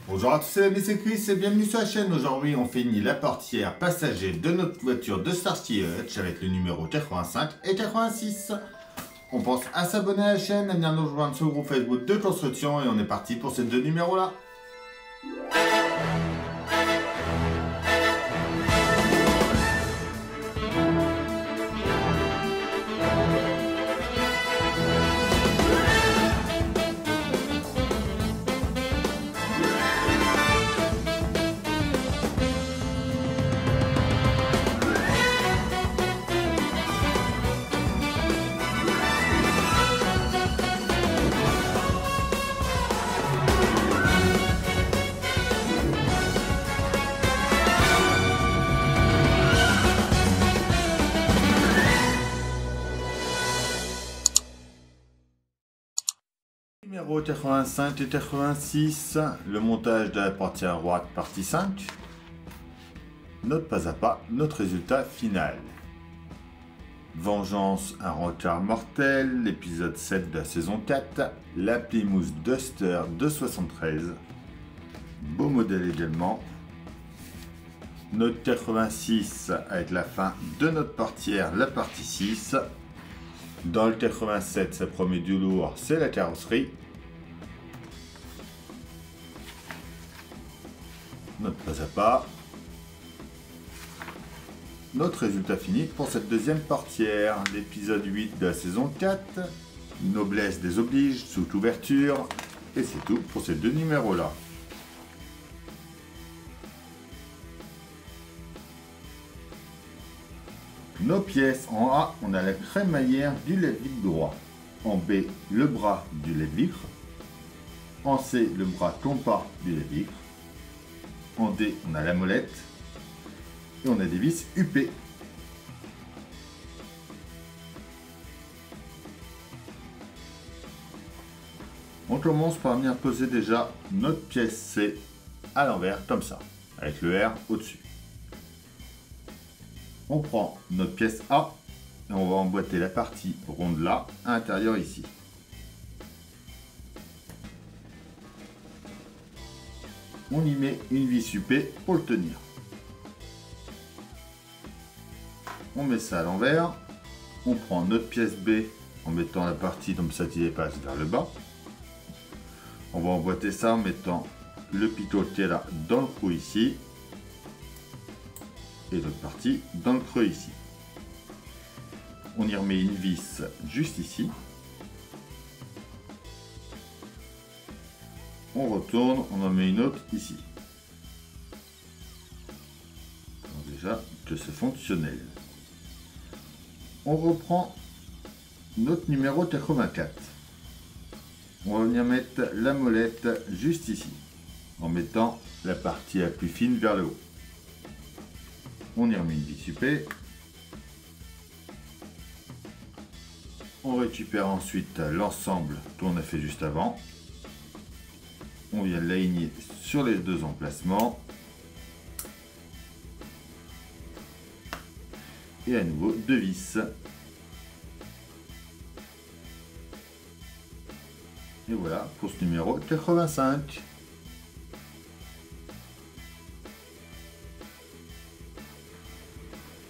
Bonjour à tous, c'est Chris et bienvenue sur la chaîne. Aujourd'hui, on finit la portière passager de notre voiture de Starsky Hutch avec le numéro 85 et 86. On pense à s'abonner à la chaîne, à venir nous rejoindre sur le groupe Facebook de construction et on est parti pour ces deux numéros-là. Numéro 85 et 86, le montage de la portière droite partie 5. Note pas à pas, notre résultat final. Vengeance, un retard mortel, l'épisode 7 de la saison 4, la Plymouth Duster de 73. Beau modèle également. Note 86 avec la fin de notre portière, la partie 6. Dans le 87, ça promet du lourd, c'est la carrosserie. Note pas à pas. Notre résultat fini pour cette deuxième portière, l'épisode 8 de la saison 4. Noblesse des obliges, sous ouverture. Et c'est tout pour ces deux numéros-là. Nos pièces, en A, on a la crémaillère du lève-vitre droit. En B, le bras du lève-vitre. En C, le bras compas du lève-vitre. En D, on a la molette. Et on a des vis UP. On commence par venir poser déjà notre pièce C à l'envers, comme ça, avec le R au-dessus. On prend notre pièce A et on va emboîter la partie ronde là, à l'intérieur ici. On y met une vis UP pour le tenir. On met ça à l'envers. On prend notre pièce B en mettant la partie comme ça qui dépasse vers le bas. On va emboîter ça en mettant le pitot qui est là dans le trou ici. Et l'autre partie dans le creux ici. On y remet une vis juste ici. On retourne, on en met une autre ici. Donc déjà que c'est fonctionnel. On reprend notre numéro 84. On va venir mettre la molette juste ici, en mettant la partie la plus fine vers le haut. On y remet une vis UP. On récupère ensuite l'ensemble qu'on a fait juste avant. On vient l'aligner sur les deux emplacements. Et à nouveau deux vis. Et voilà pour ce numéro 85.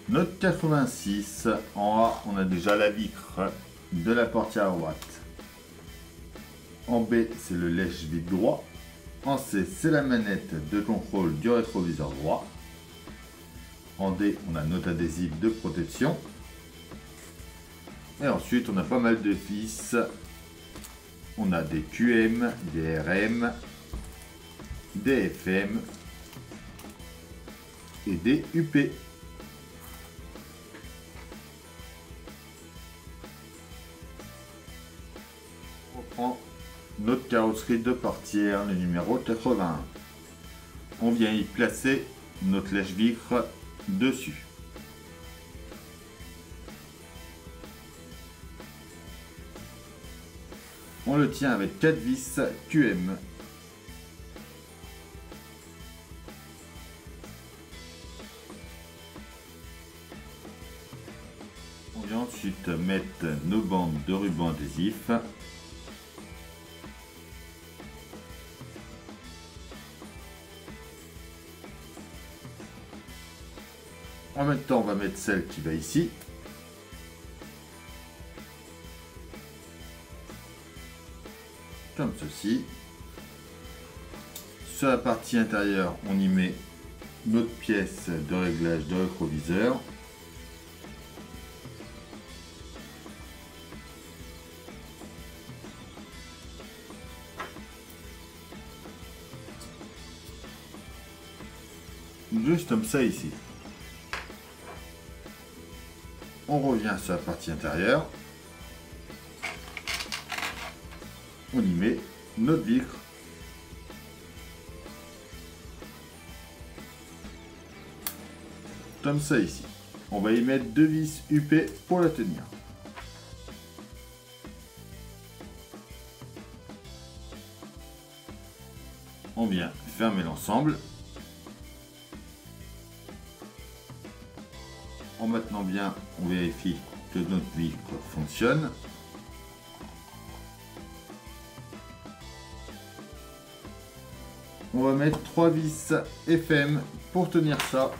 Notre 86, en A, on a déjà la vitre de la portière à droite. En B, c'est le lèche-vitre droit. En C, c'est la manette de contrôle du rétroviseur droit. En D, on a notre adhésif de protection. Et ensuite, on a pas mal de vis. On a des QM, des RM, des FM et des UP. On reprend notre carrosserie de portière, le numéro 81. On vient y placer notre lèche-vitre dessus. On le tient avec 4 vis QM. On vient ensuite mettre nos bandes de ruban adhésif. En même temps, on va mettre celle qui va ici. Comme ceci. Sur la partie intérieure, on y met notre pièce de réglage de rétroviseur. Juste comme ça ici. On revient sur la partie intérieure. On y met notre vitre. Comme ça ici. On va y mettre 2 vis UP pour la tenir. On vient fermer l'ensemble. En maintenant bien, on vérifie que notre vitre fonctionne. On va mettre 3 vis FM pour tenir ça.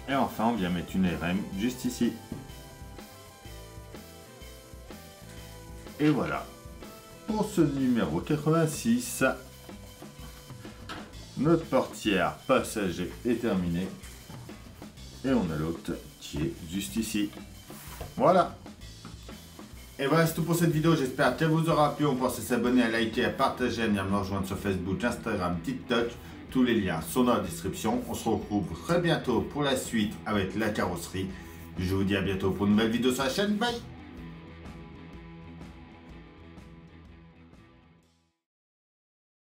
Et enfin, on vient mettre une RM juste ici. Et voilà. Pour ce numéro 86, notre portière passager est terminée. Et on a l'autre qui est juste ici. Voilà. Et voilà, c'est tout pour cette vidéo. J'espère qu'elle vous aura plu. On pense à s'abonner, à liker, à partager, à venir me rejoindre sur Facebook, Instagram, TikTok. Tous les liens sont dans la description. On se retrouve très bientôt pour la suite avec la carrosserie. Je vous dis à bientôt pour une nouvelle vidéo sur la chaîne. Bye!